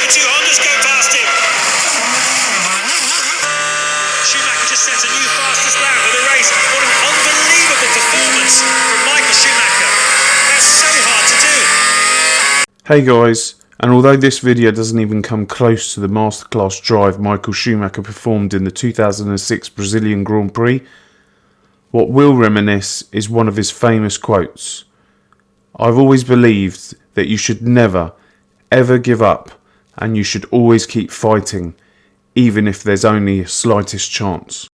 The two Hondas go past him. Schumacher just sets a new fastest lap of the race. What an unbelievable performance from Michael Schumacher. That's so hard to do. Hey guys, and although this video doesn't even come close to the masterclass drive Michael Schumacher performed in the 2006 Brazilian Grand Prix, what will reminisce is one of his famous quotes. I've always believed that you should never, ever give up, and you should always keep fighting, even if there's only a slightest chance.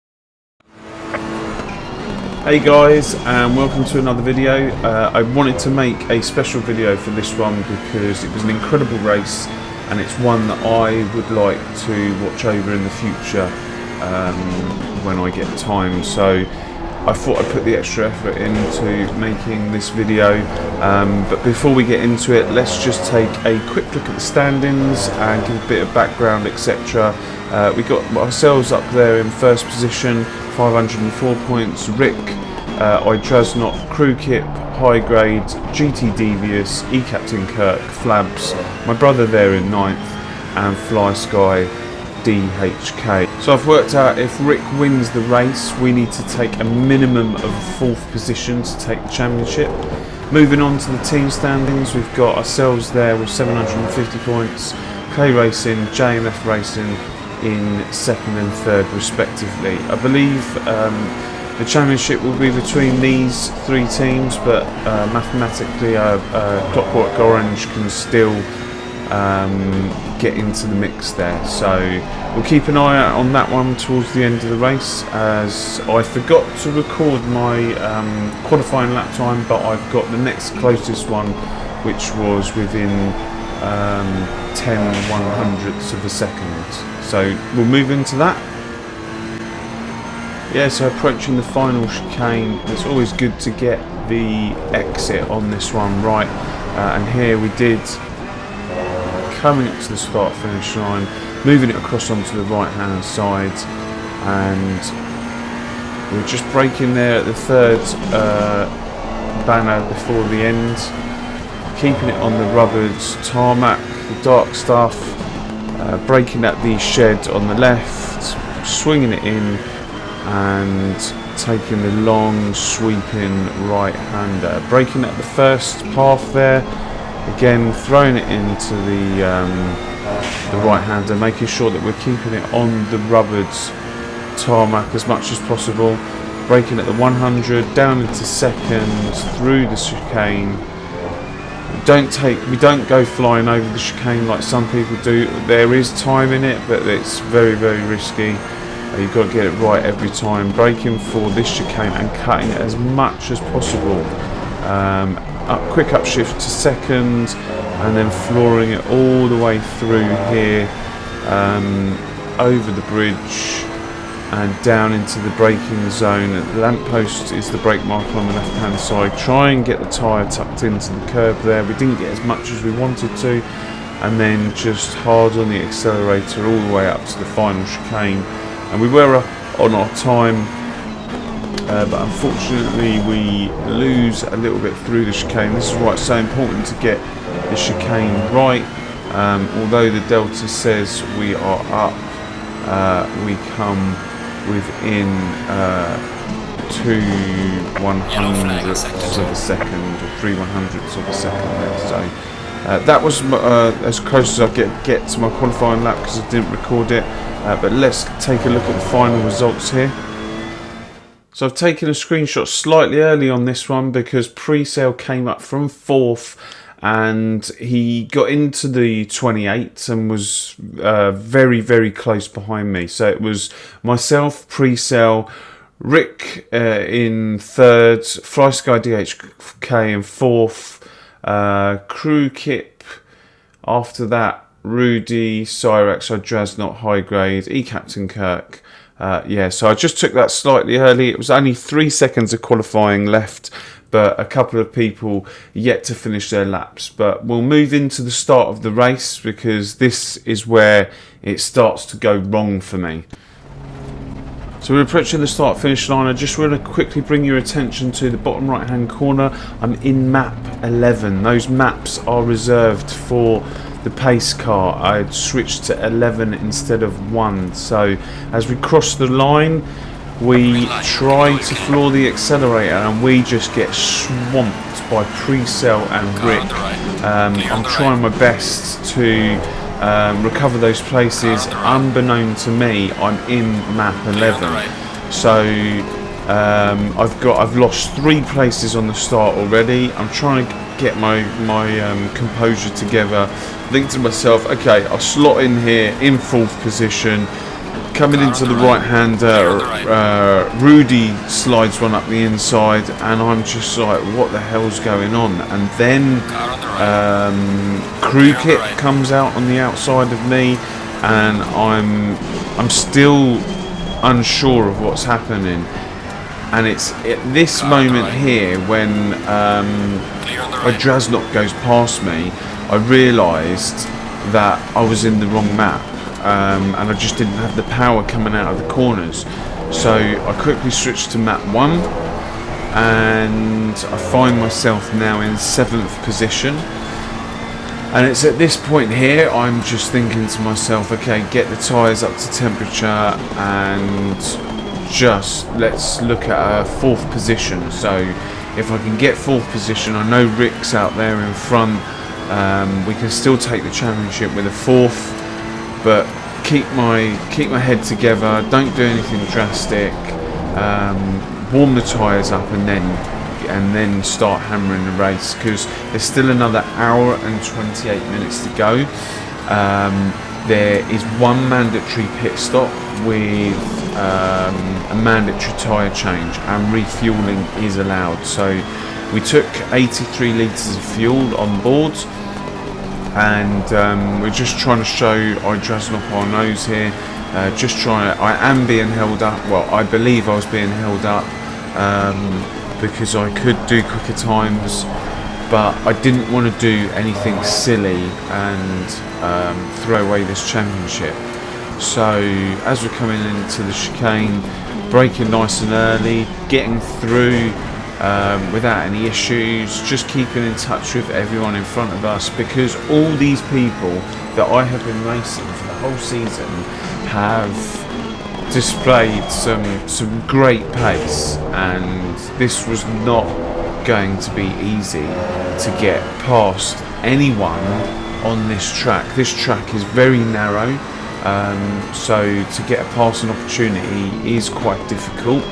Hey guys, and welcome to another video. I wanted to make a special video for this one because it was an incredible race, and it's one that I would like to watch over in the future when I get time. So I thought I'd put the extra effort into making this video, but before we get into it, let's just take a quick look at the standings and give a bit of background, etc. We got ourselves up there in first position, 504 points. Rick, Idrasnot, Crew Kip, High Grade, GT Devious, E-Captain Kirk, Flabs, my brother there in 9th, and Fly Sky DHK. So I've worked out if Rick wins the race, we need to take a minimum of 4th position to take the championship. Moving on to the team standings, we've got ourselves there with 750 points, Clay Racing, JMF Racing in 2nd and 3rd respectively. I believe the championship will be between these 3 teams, but mathematically Clockwork Orange can still get into the mix there, so we'll keep an eye out on that one towards the end of the race, as I forgot to record my qualifying lap time, but I've got the next closest one, which was within 10/100ths of a second, so we'll move into that. Yeah, so approaching the final chicane, it's always good to get the exit on this one right, and here we did. Coming up to the start finish line, moving it across onto the right hand side, and we're just braking there at the 3rd banner before the end, keeping it on the rubbered tarmac, the dark stuff, braking at the shed on the left, swinging it in and taking the long sweeping right hander, braking at the first path there. Again, throwing it into the right hander, making sure that we're keeping it on the rubbered tarmac as much as possible. Braking at the 100, down into 2nd, through the chicane. We don't go flying over the chicane like some people do. There is time in it, but it's very, very risky. You've got to get it right every time. Braking for this chicane and cutting it as much as possible. Quick upshift to 2nd, and then flooring it all the way through here, over the bridge and down into the braking zone. The lamppost is the brake marker on the left hand side. Try and get the tyre tucked into the curb there. We didn't get as much as we wanted to, and then just hard on the accelerator all the way up to the final chicane, and we were on our time. But unfortunately we lose a little bit through the chicane. This is why it's so important to get the chicane right. Although the delta says we are up, we come within 2/100ths of a second, or 3/100ths of a second there. So that was as close as I get to my qualifying lap because I didn't record it. But let's take a look at the final results here. So I've taken a screenshot slightly early on this one because pre-sale came up from 4th, and he got into the 28th and was very, very close behind me. So it was myself, pre-sale, Rick in 3rd, Fly Sky DHK in 4th, Crew Kip after that, Rudy, Cyrex, Idrasnot, High Grade, E-Captain Kirk. Yeah, so I just took that slightly early. It was only 3 seconds of qualifying left, but a couple of people yet to finish their laps. But we'll move into the start of the race because this is where it starts to go wrong for me. So we're approaching the start finish line. I just want to quickly bring your attention to the bottom right hand corner. I'm in map 11. Those maps are reserved for the pace car. I'd switched to 11 instead of 1. So as we cross the line, we try to floor the accelerator and we just get swamped by Pre-Cell and Rick. I'm trying my best to recover those places. Unbeknown to me, I'm in map 11. So I've lost 3 places on the start already. I'm trying to get my composure together. Think to myself, okay, I'll slot in here in 4th position. Coming into the right-hander, Rudy slides one up the inside, and I'm just like, what the hell's going on? And then Crew Kit comes out on the outside of me, and I'm still unsure of what's happening. And it's at this moment here when Draznok goes past me, I realised that I was in the wrong map. And I just didn't have the power coming out of the corners, so I quickly switched to map 1, and I find myself now in 7th position. And it's at this point here I'm just thinking to myself, okay, get the tyres up to temperature and just let's look at a 4th position. So if I can get 4th position, I know Rick's out there in front, we can still take the championship with a 4th. But keep my head together, don't do anything drastic, warm the tyres up and then start hammering the race, because there's still another hour and 28 minutes to go. There is 1 mandatory pit stop with a mandatory tyre change, and refuelling is allowed. So we took 83 litres of fuel on board, and we're just trying to show Draznok our nose here. I am being held up. Well, I believe I was being held up because I could do quicker times, but I didn't want to do anything silly and throw away this championship. So as we're coming into the chicane, braking nice and early, getting through without any issues, just keeping in touch with everyone in front of us, because all these people that I have been racing for the whole season have displayed some great pace, and this was not going to be easy to get past anyone on this track. This track is very narrow, so to get a passing opportunity is quite difficult.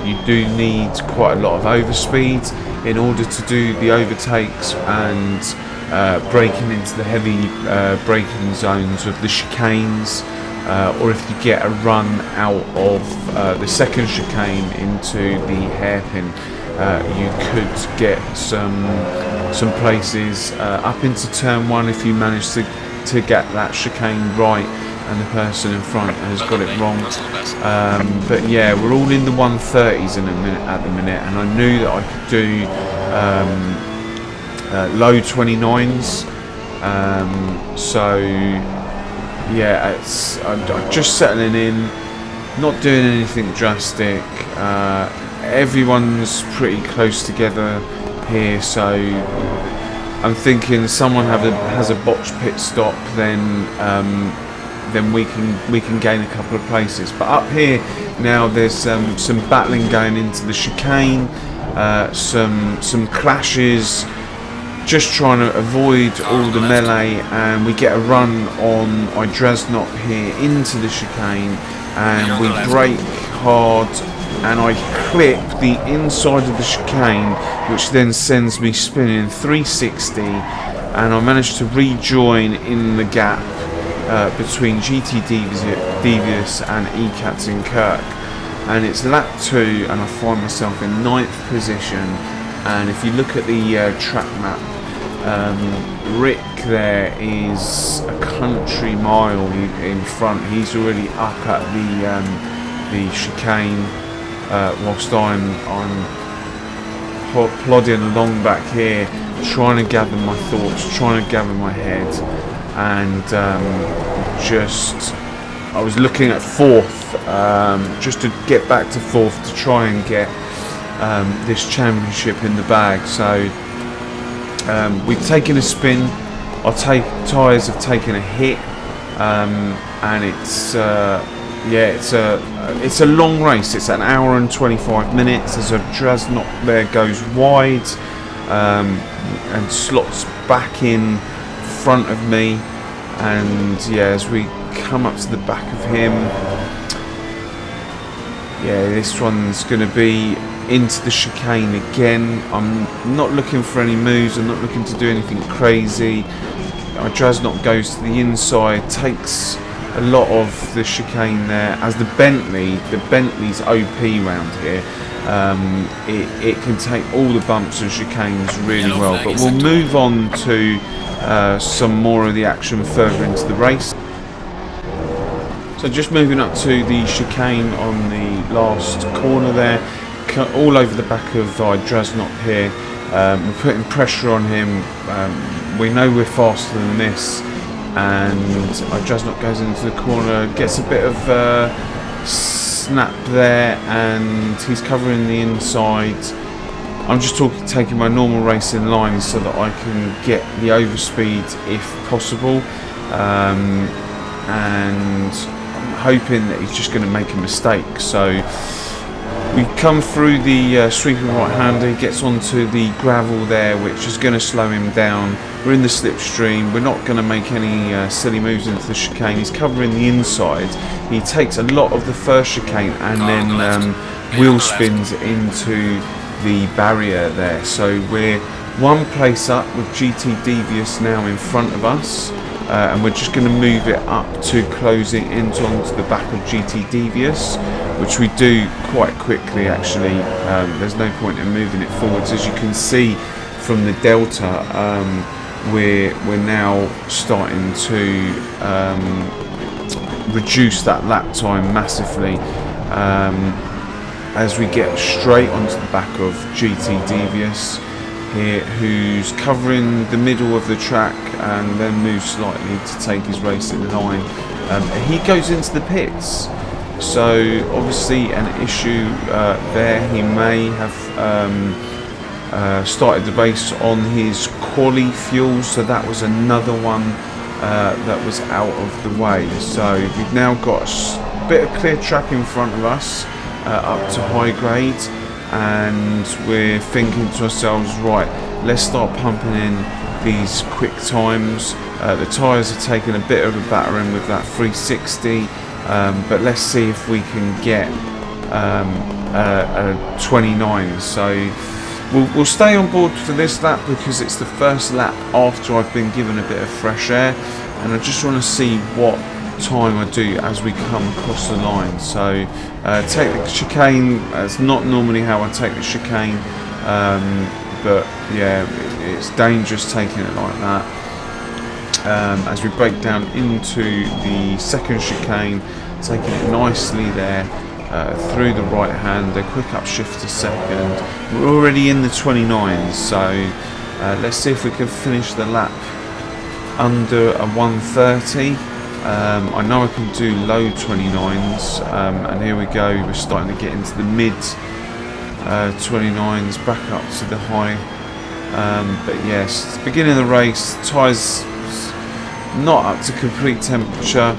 You do need quite a lot of overspeed in order to do the overtakes and braking into the heavy braking zones of the chicanes, or if you get a run out of the second chicane into the hairpin, you could get some places up into turn 1 if you manage to get that chicane right and the person in front has got it wrong. But yeah, we're all in the 130s at the minute, and I knew that I could do low 29s. So yeah, I'm just settling in, not doing anything drastic. Everyone's pretty close together here, so I'm thinking someone has a botched pit stop, then we can gain a couple of places. But up here now, there's some battling going into the chicane, some clashes, just trying to avoid all the melee, and we get a run on Draznok here into the chicane, and we brake hard, and I clip the inside of the chicane, which then sends me spinning 360, and I managed to rejoin in the gap between GT Devious and E-Captain Kirk, and it's lap 2, and I find myself in 9th position. And if you look at the track map, Rick there is a country mile in front. He's already up at the chicane, whilst I'm plodding along back here, trying to gather my thoughts, trying to gather my head, and I was looking at 4th, just to get back to 4th to try and get this championship in the bag. So we've taken a spin Our tyres have taken a hit, and it's it's a long race. It's an hour and 25 minutes as a Drasnok there goes wide and slots back in front of me, and as we come up to the back of him, this one's going to be into the chicane again. I'm not looking for any moves, I'm not looking to do anything crazy. Our Drasnok goes to the inside, takes a lot of the chicane there. As the Bentley's OP round here. It can take all the bumps and chicanes really well, but we'll move on to some more of the action further into the race. So just moving up to the chicane on the last corner there, all over the back of our Drasnok here. We're putting pressure on him. We know we're faster than this, and our Drasnok goes into the corner, gets a bit of snap there, and he's covering the inside. I'm just taking my normal racing line so that I can get the overspeed if possible, and I'm hoping that he's just going to make a mistake. So we come through the sweeping right-hander, he gets onto the gravel there, which is going to slow him down. We're in the slipstream, we're not going to make any silly moves into the chicane. He's covering the inside, he takes a lot of the first chicane and then wheel spins into the barrier there. So we're one place up with GT Devious now in front of us, and we're just going to move it up to closing into onto the back of GT Devious, which we do quite quickly actually. There's no point in moving it forwards. As you can see from the delta, we're now starting to reduce that lap time massively as we get straight onto the back of GT Devious here, who's covering the middle of the track and then moves slightly to take his racing line. He goes into the pits, so obviously an issue there. He may have started the race on his quali fuel, so that was another one that was out of the way. So we've now got a bit of clear track in front of us up to high grade, and we're thinking to ourselves, right, let's start pumping in these quick times. The tyres are taking a bit of a battering with that 360, but let's see if we can get a 29. So we'll stay on board for this lap because it's the first lap after I've been given a bit of fresh air, and I just want to see what time I do as we come across the line. So take the chicane. It's not normally how I take the chicane, but it's dangerous taking it like that. As we break down into the second chicane, taking it nicely there through the right hander, quick upshift to second. We're already in the 29s, so let's see if we can finish the lap under a 130. I know I can do low 29s, and here we go, we're starting to get into the mid 29s, back up to the high. But yes, it's the beginning of the race, tyres not up to complete temperature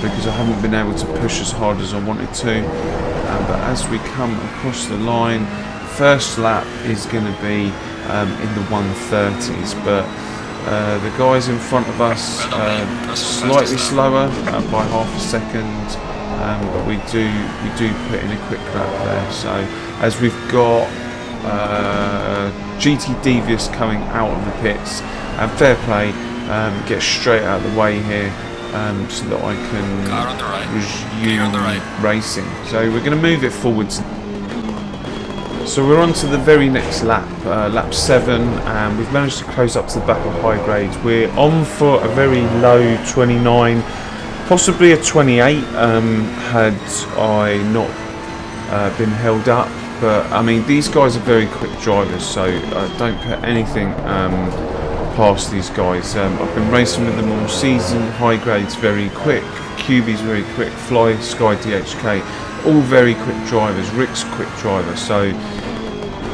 because I haven't been able to push as hard as I wanted to, but as we come across the line, first lap is going to be in the 130s, but the guys in front of us slightly slower by half a second, but we do put in a quick lap there. So as we've got GT Devious coming out of the pits, and fair play, get straight out of the way here so that I can resume racing. So we're going to move it forwards. So we're on to the very next lap, lap 7, and we've managed to close up to the back of high grades. We're on for a very low 29, possibly a 28 had I not been held up. But I mean, these guys are very quick drivers, so don't put anything past these guys. I've been racing with them all season. High grades very quick, QB's very quick, Fly, Sky, DHK, all very quick drivers. Rick's a quick driver, so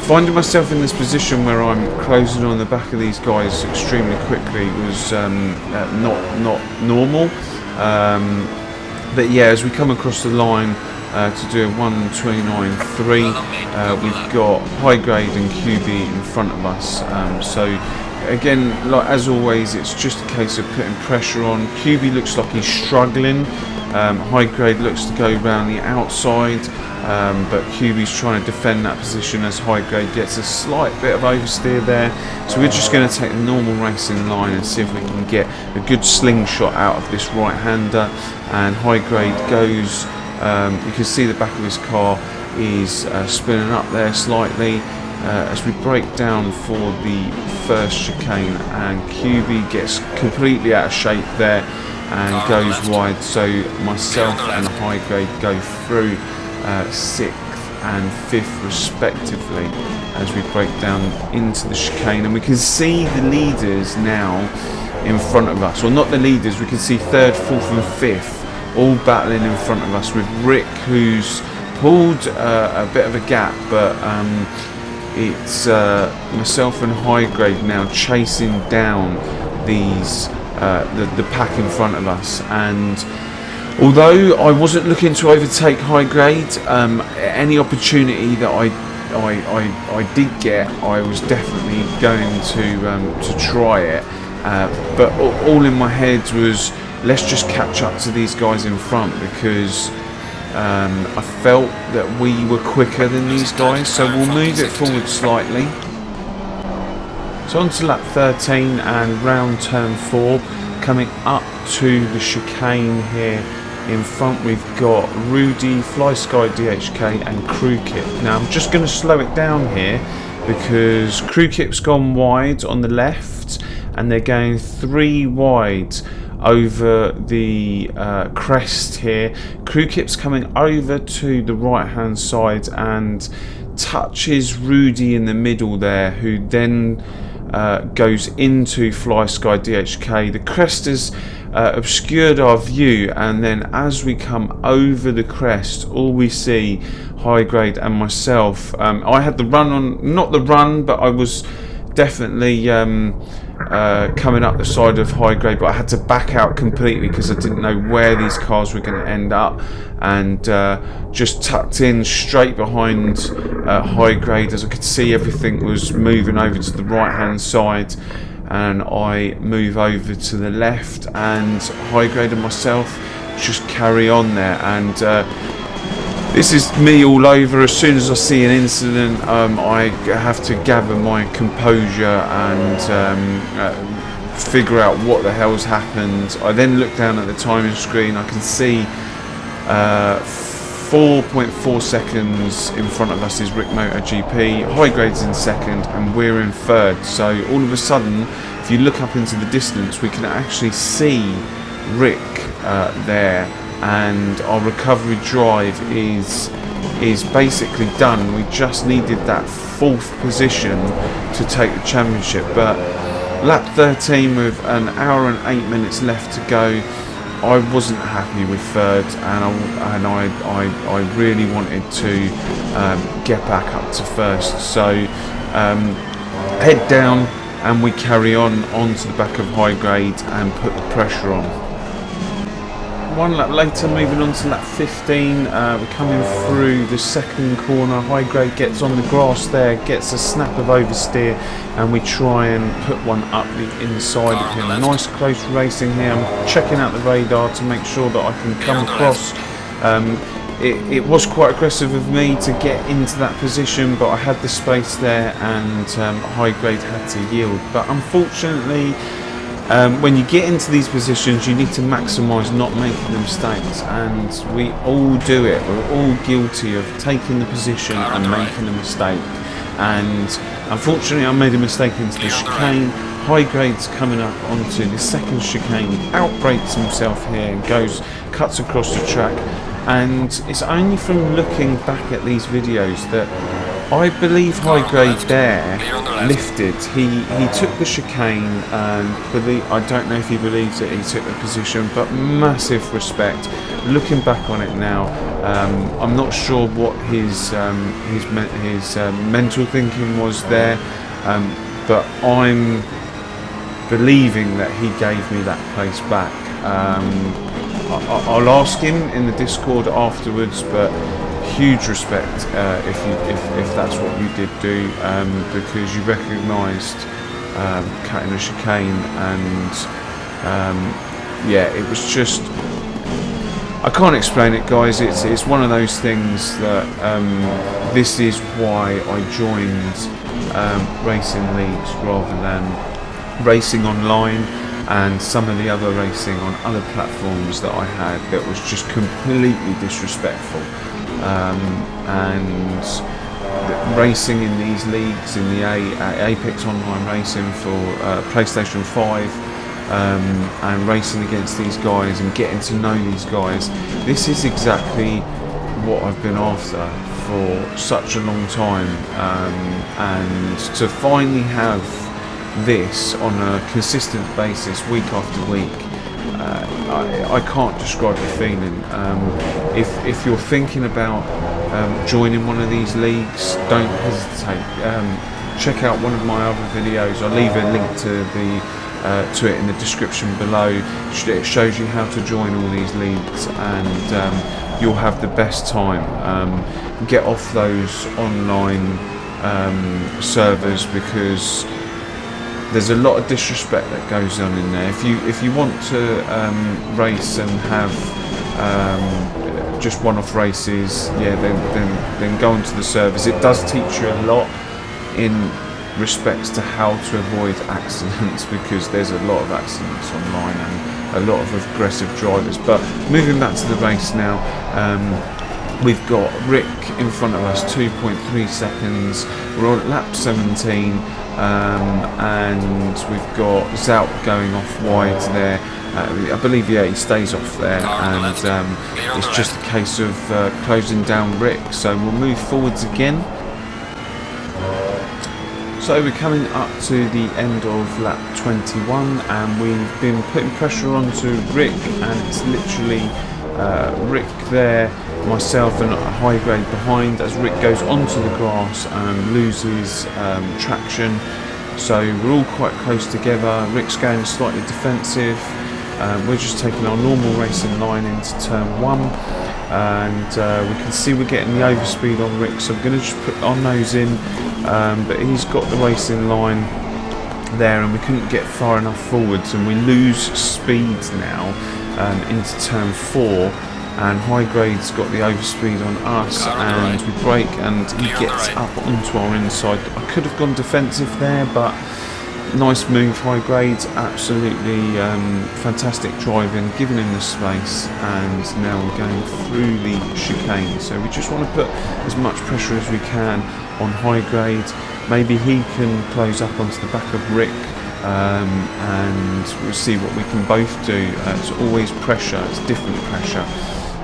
finding myself in this position where I'm closing on the back of these guys extremely quickly was not normal. But yeah, as we come across the line to do a 1:29.3, we've got High Grade and QB in front of us. So again, like as always, it's just a case of putting pressure on. QB looks like he's struggling. High Grade looks to go around the outside, but QB's trying to defend that position as High Grade gets a slight bit of oversteer there. So we're just going to take the normal racing line and see if we can get a good slingshot out of this right-hander. And High Grade goes, you can see the back of his car is spinning up there slightly as we break down for the first chicane, and QB gets completely out of shape there and goes wide, so myself and High Grade go through 6th and 5th respectively as we break down into the chicane. And we can see the leaders now in front of us, or not the leaders, we can see 3rd, 4th and 5th all battling in front of us, with Rick who's pulled a bit of a gap, but it's myself and High Grade now chasing down these the pack in front of us. And although I wasn't looking to overtake High Grade, any opportunity that I did get, I was definitely going to try it. But all in my head was, let's just catch up to these guys in front, because I felt that we were quicker than these guys, so we'll move it forward slightly. So on to lap 13 and round turn 4, coming up to the chicane here. In front we've got Rudy, Fly Sky DHK and Crew Kip. Now I'm just going to slow it down here because Crew Kip's gone wide on the left and they're going 3 wide over the crest here. Crew Kip's coming over to the right hand side and touches Rudy in the middle there, who then goes into Fly Sky DHK. The crest has obscured our view, and then as we come over the crest, all we see High Grade and myself. I had the run on, not the run, but I was definitely coming up the side of High Grade, but I had to back out completely because I didn't know where these cars were going to end up, and just tucked in straight behind High Grade as I could see everything was moving over to the right hand side, and I move over to the left, and High Grade and myself just carry on there. And this is me all over. As soon as I see an incident, I have to gather my composure and figure out what the hell's happened. I then look down at the timing screen. I can see 4.4 seconds in front of us is Rick MotoGP. High Grade's in 2nd and we're in 3rd. So all of a sudden, if you look up into the distance, we can actually see Rick there, and our recovery drive is basically done. We just needed that 4th position to take the championship. But lap 13 with an hour and 8 minutes left to go, I wasn't happy with 3rd, and I really wanted to get back up to 1st. So head down and we carry on onto the back of High Grade and put the pressure on. One lap later, moving on to lap 15, we're coming through the 2nd corner. High Grade gets on the grass there, gets a snap of oversteer, and we try and put one up the inside of him. A nice close racing here. I'm checking out the radar to make sure that I can come across. It was quite aggressive of me to get into that position, but I had the space there, and High Grade had to yield. But unfortunately, when you get into these positions, you need to maximise not making the mistakes, and we all do it. We're all guilty of taking the position and making a mistake. And unfortunately, I made a mistake into the chicane. High Grade's coming up onto the 2nd chicane, outbrakes himself here and cuts across the track. And it's only from looking back at these videos that I believe High Grade there lifted. He took the chicane and I don't know if he believes that he took the position, but massive respect. Looking back on it now, I'm not sure what his mental thinking was there, but I'm believing that he gave me that place back. I'll ask him in the Discord afterwards, but huge respect if that's what you did do, because you recognised cutting a chicane, and yeah, it was just, I can't explain it, guys. It's one of those things that this is why I joined racing leagues rather than racing online and some of the other racing on other platforms that I had that was just completely disrespectful. And racing in these leagues, in the Apex Online Racing for PlayStation 5, and racing against these guys and getting to know these guys, this is exactly what I've been after for such a long time, and to finally have this on a consistent basis week after week, I can't describe the feeling. If you're thinking about joining one of these leagues, don't hesitate. Check out one of my other videos. I'll leave a link to it in the description below. It shows you how to join all these leagues, and you'll have the best time. Get off those online servers, because there's a lot of disrespect that goes on in there. If you want to race and have just one-off races, yeah, then go onto the servers. It does teach you a lot in respects to how to avoid accidents, because there's a lot of accidents online and a lot of aggressive drivers. But moving back to the race now, we've got Rick in front of us, 2.3 seconds. We're on lap 17, and we've got Zout going off wide there. I believe, yeah, he stays off there, and it's just a case of closing down Rick. So we'll move forwards again. So we're coming up to the end of lap 21, and we've been putting pressure onto Rick, and it's literally Rick there, myself and a High Grade behind, as Rick goes onto the grass and loses traction. So we're all quite close together. Rick's going slightly defensive. We're just taking our normal racing line into turn 1, and we can see we're getting the overspeed on Rick, so we're going to just put our nose in, but he's got the racing line there, and we couldn't get far enough forwards, and we lose speed now into turn 4, and High Grade's got the overspeed on us, and we brake, and he gets up onto our inside. I could have gone defensive there, but nice move, High Grade. Absolutely fantastic driving, giving him the space, and now we're going through the chicane. So we just want to put as much pressure as we can on High Grade. Maybe he can close up onto the back of Rick, and we'll see what we can both do. It's always pressure, it's different pressure.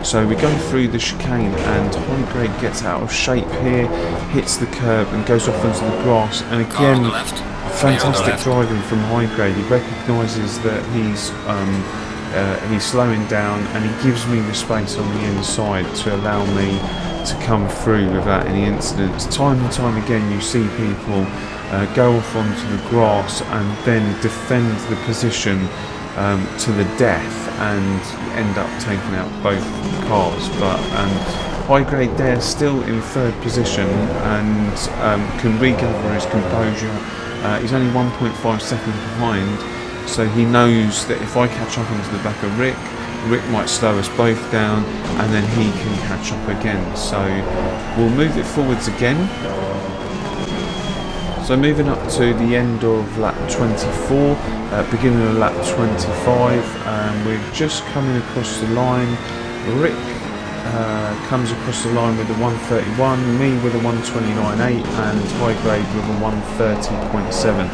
So we go through the chicane, and High Grade gets out of shape here, hits the curb and goes off onto the grass, and again, fantastic driving from High Grade. He recognises that he's slowing down, and he gives me the space on the inside to allow me to come through without any incidents. Time and time again you see people go off onto the grass and then defend the position to the death, and end up taking out both cars. But High Grade there still in 3rd position, and can regather his composure. He's only 1.5 seconds behind, so he knows that if I catch up onto the back of Rick might slow us both down, and then he can catch up again. So we'll move it forwards again. So moving up to the end of lap 24, beginning of lap 25, we're just coming across the line. Rick comes across the line with a 131, me with a 129.8, and High Grade with a 130.7.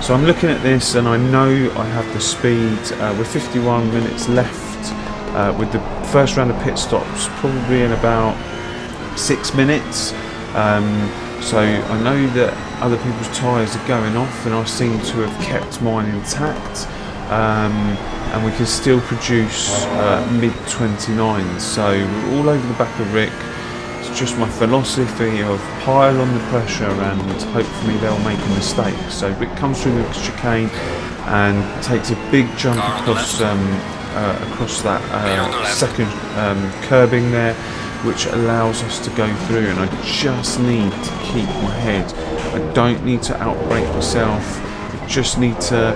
So I'm looking at this, and I know I have the speed. With 51 minutes left, with the first round of pit stops probably in about 6 minutes. So I know that other people's tyres are going off, and I seem to have kept mine intact, and we can still produce mid-29s. So we're all over the back of Rick. It's just my philosophy of pile on the pressure and hopefully they'll make a mistake. So Rick comes through the chicane and takes a big jump across that second curbing there, which allows us to go through, and I just need to keep my head. I don't need to outbrake myself. I just need to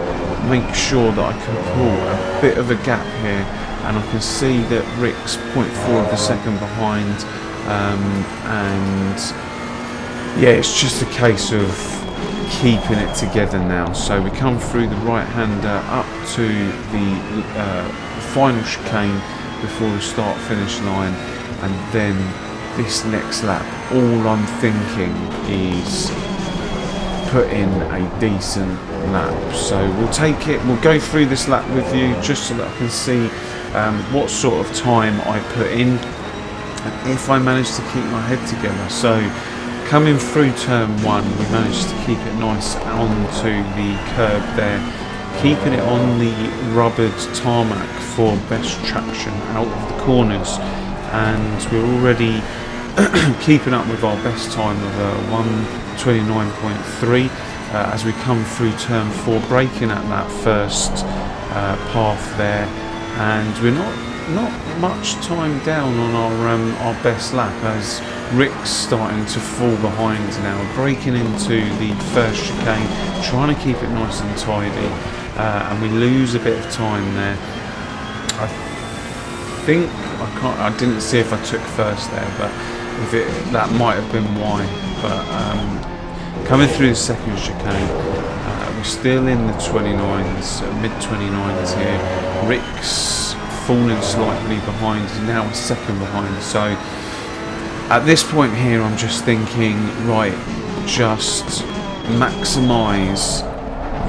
make sure that I can pull a bit of a gap here, and I can see that Rick's 0.4 of a second behind, and yeah, it's just a case of keeping it together now. So we come through the right-hander up to the final chicane before the start-finish line, and then this next lap, all I'm thinking is put in a decent lap. So we'll take it, we'll go through this lap with you just so that I can see what sort of time I put in and if I manage to keep my head together. So coming through turn 1, we managed to keep it nice onto the curb there, keeping it on the rubbered tarmac for best traction out of the corners, and we're already keeping up with our best time of 1:29.3 as we come through turn 4, braking at that first path there, and we're not much time down on our best lap as Rick's starting to fall behind now, braking into the first chicane, trying to keep it nice and tidy, and we lose a bit of time there. I didn't see if I took first there, but that might have been why. But coming through the second chicane, we're still in the 29s, mid-29s here. Rick's falling slightly behind, he's now a second behind. So at this point here, I'm just thinking, right, just maximise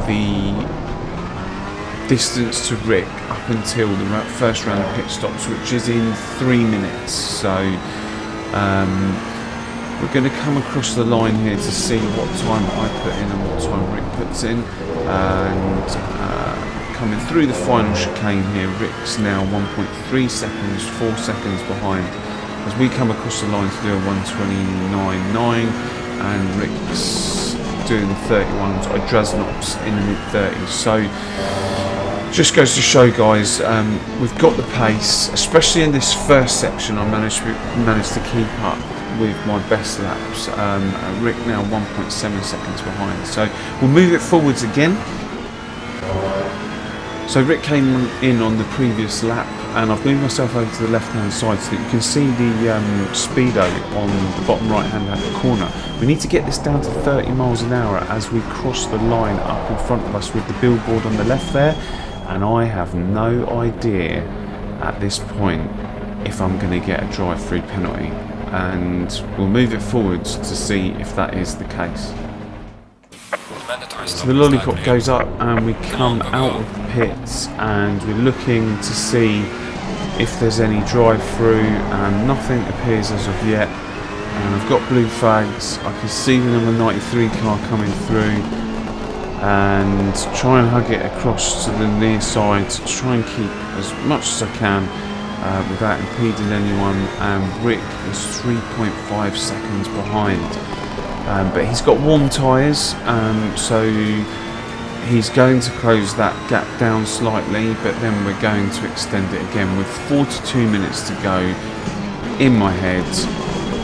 the distance to Rick up until the first round of pit stops, which is in 3 minutes. So we're going to come across the line here to see what time I put in and what time Rick puts in, and coming through the final chicane here, Rick's now 1.3 seconds, 4 seconds behind as we come across the line to do a 1:29.9, and Rick's doing the 31s, Idrasnop's in the mid-30s. So just goes to show, guys, we've got the pace, especially in this first section. I managed to keep up with my best laps. Rick now 1.7 seconds behind. So we'll move it forwards again. So Rick came in on the previous lap, and I've moved myself over to the left-hand side so that you can see the speedo on the bottom right-hand corner. We need to get this down to 30 miles an hour as we cross the line up in front of us with the billboard on the left there. And I have no idea at this point if I'm going to get a drive-through penalty, and we'll move it forwards to see if that is the case. So the lollipop goes up and we come out of the pits, and we're looking to see if there's any drive-through, and nothing appears as of yet. And I've got blue flags. I can see the number 93 car coming through, and try and hug it across to the near side to try and keep as much as I can without impeding anyone. And Rick is 3.5 seconds behind, but he's got warm tyres, so he's going to close that gap down slightly, but then we're going to extend it again with 42 minutes to go. In my head,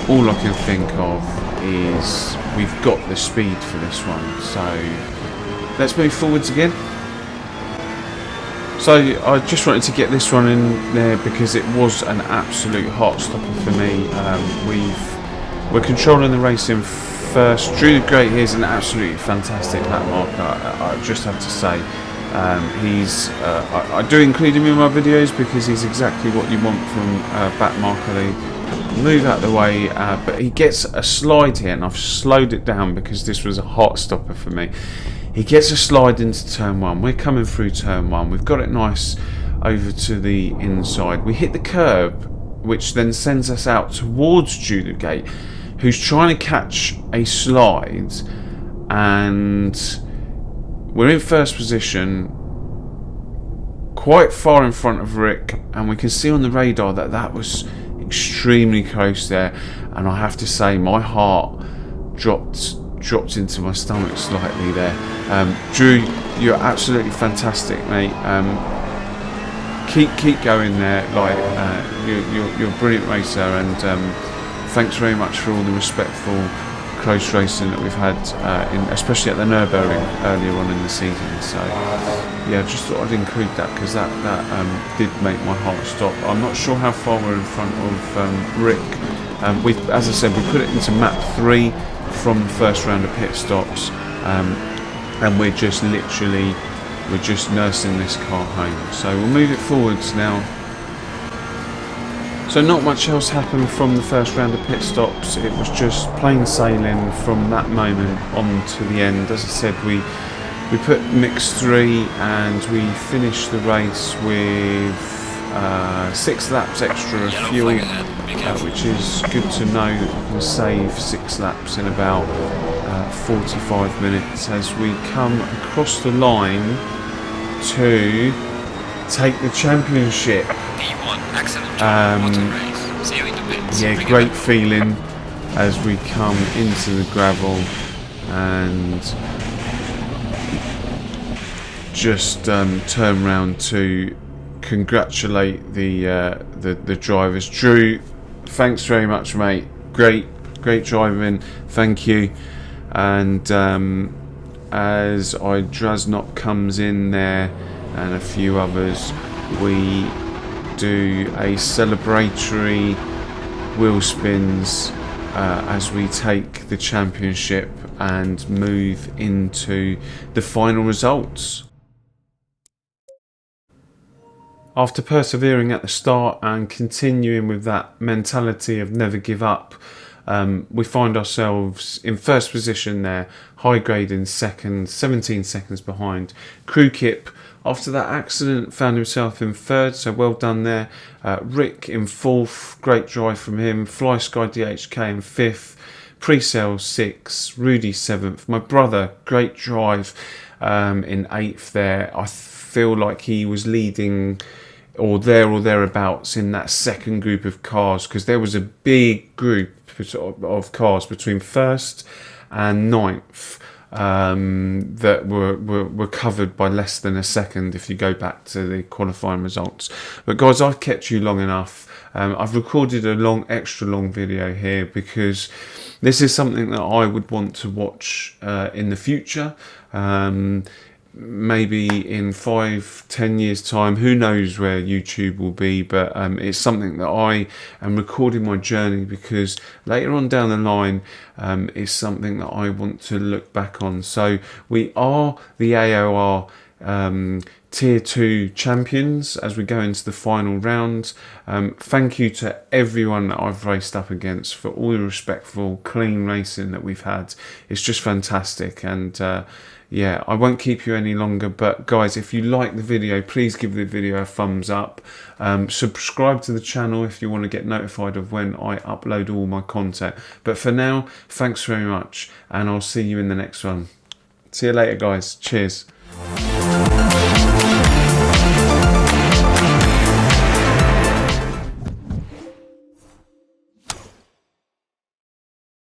all I can think of is we've got the speed for this one. So let's move forwards again. So I just wanted to get this one in there because it was an absolute heart stopper for me. We're controlling the race in first. Drew the Great here is an absolutely fantastic lap marker, I just have to say. I do include him in my videos because he's exactly what you want from back marker. They move out of the way, but he gets a slide here, and I've slowed it down because this was a heart stopper for me. He gets a slide into turn 1. We're coming through turn 1. We've got it nice over to the inside. We hit the curb, which then sends us out towards Julep Gate. who's trying to catch a slide, and we're in first position, quite far in front of Rick, and we can see on the radar that that was extremely close there, and I have to say my heart dropped into my stomach slightly there. Drew, you're absolutely fantastic, mate. Keep going there. Like you're a brilliant racer, and thanks very much for all the respectful, close racing that we've had, especially at the Nürburgring earlier on in the season. So yeah, just thought I'd include that because that did make my heart stop. I'm not sure how far we're in front of Rick. As I said, we put it into map 3 from the first round of pit stops, and we're just nursing this car home. So we'll move it forwards now. So not much else happened from the first round of pit stops. It was just plain sailing from that moment on to the end. As I said, we put mix 3 and we finished the race with 6 laps extra of fuel, which is good to know that you can save 6 laps in about 45 minutes as we come across the line to take the championship. Yeah, great feeling as we come into the gravel and just turn round to congratulate the drivers. Drew, thanks very much, mate. Great driving, thank you. And as Drasnok comes in there and a few others, we do a celebratory wheel spins as we take the championship and move into the final results. After persevering at the start and continuing with that mentality of never give up, we find ourselves in first position there, high grade in second, 17 seconds behind. Crew Kip, after that accident, found himself in third, so well done there. Rick in fourth, great drive from him. Fly Sky DHK in fifth. Pre-sale 6th, Rudy 7th. My brother, great drive in 8th there. I feel like he was leading or thereabouts in that second group of cars, because there was a big group of cars between 1st and 9th that were covered by less than a second if you go back to the qualifying results. But guys, I've kept you long enough. I've recorded a extra long video here because this is something that I would want to watch in the future. Maybe in 5-10 years time, who knows where YouTube will be, but it's something that I am recording my journey, because later on down the line is something that I want to look back on. So we are the AOR Tier 2 champions as we go into the final round. Thank you to everyone that I've raced up against for all the respectful, clean racing that we've had. It's just fantastic, and yeah, I won't keep you any longer, but guys, if you like the video, please give the video a thumbs up. Subscribe to the channel if you want to get notified of when I upload all my content. But for now, thanks very much, and I'll see you in the next one. See you later, guys. Cheers.